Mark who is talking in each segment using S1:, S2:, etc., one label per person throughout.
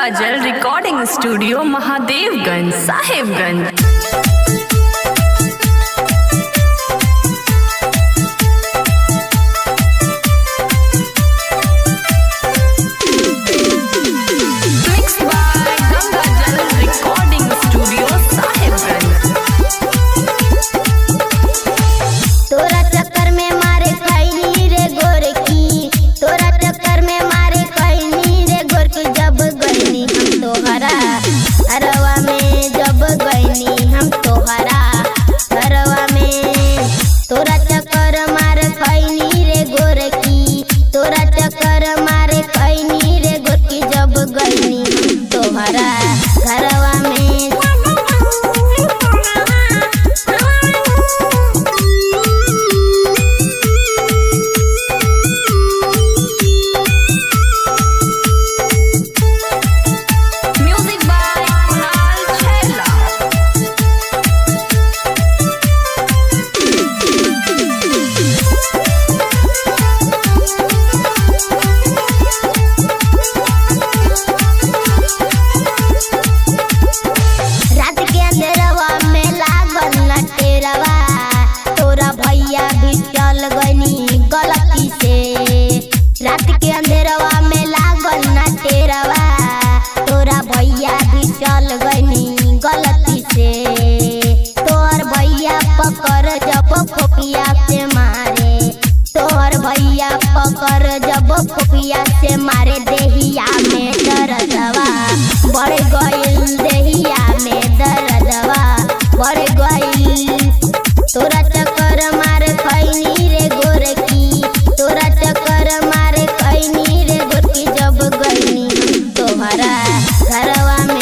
S1: गंगाजल recording studio Mahadevganj Sahebganj. रात के अंधेरवा में लागल ना टेरवा, तोरा भैया भी चल गनी गलती से। तोर भैया पकड़ जब फोफिया से मारे, तोर भैया पकड़ जब फोफिया से मारे, देहिया में दर्दवा बढ़ गइल, देहिया में दर्दवा बढ़ गइल। तोरा चक्कर मार खैनी रे गोरकी, तोरा चक्कर मार खैनी रे गोरकी, जब गइनी तोहरा घरवा में।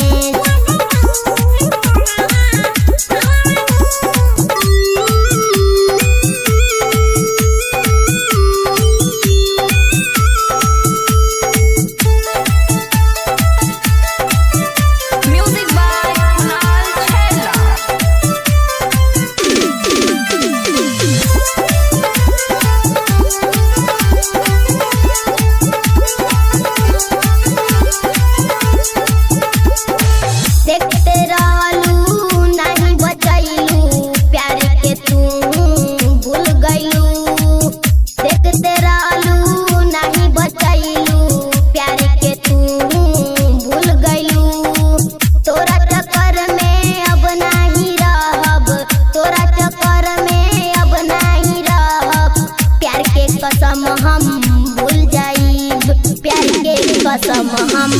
S1: कसम हम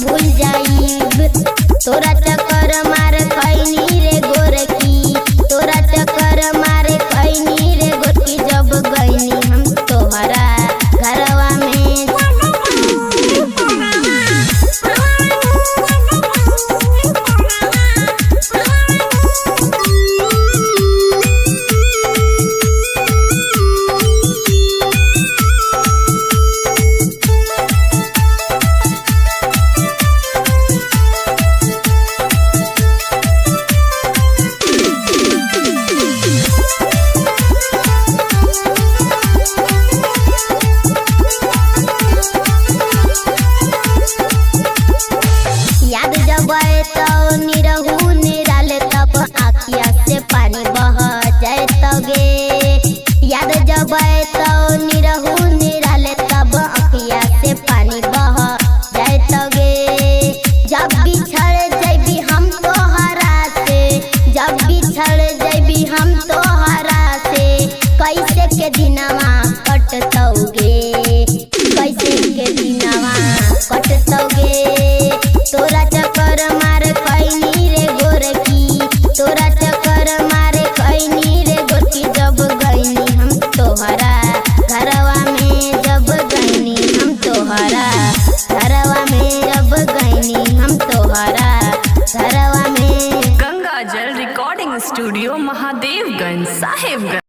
S1: भूल जाइब, तोरा चक्कर मार खैनी रे गोरकी, तोरा चक्कर मार खैनी रे गोरकी, जब गइनी हम तोहरा घरवा में। पानी बह जाए तगे, याद जब आए तो निरहू निराले, तब अखिया से पानी बह जाए तगे। जब बिछड़ जैबी हम तोहरा से, जब बिछड़ जैबी हम तोहरा से, कैसे के दिनवा कटतौगे, कैसे के दिनवा कटतौगे। तोरा चक्कर मार खैनी रे गोरकी, तोरा चक्कर मारे खैनी रे गोरकी, जब गइनी हम तोहरा घरवा में, जब गइनी हम तोहरा घरवा में, जब गइनी हम तोहरा घरवा में। गंगाजल रिकॉर्डिंग स्टूडियो महादेवगंज साहेबगंज।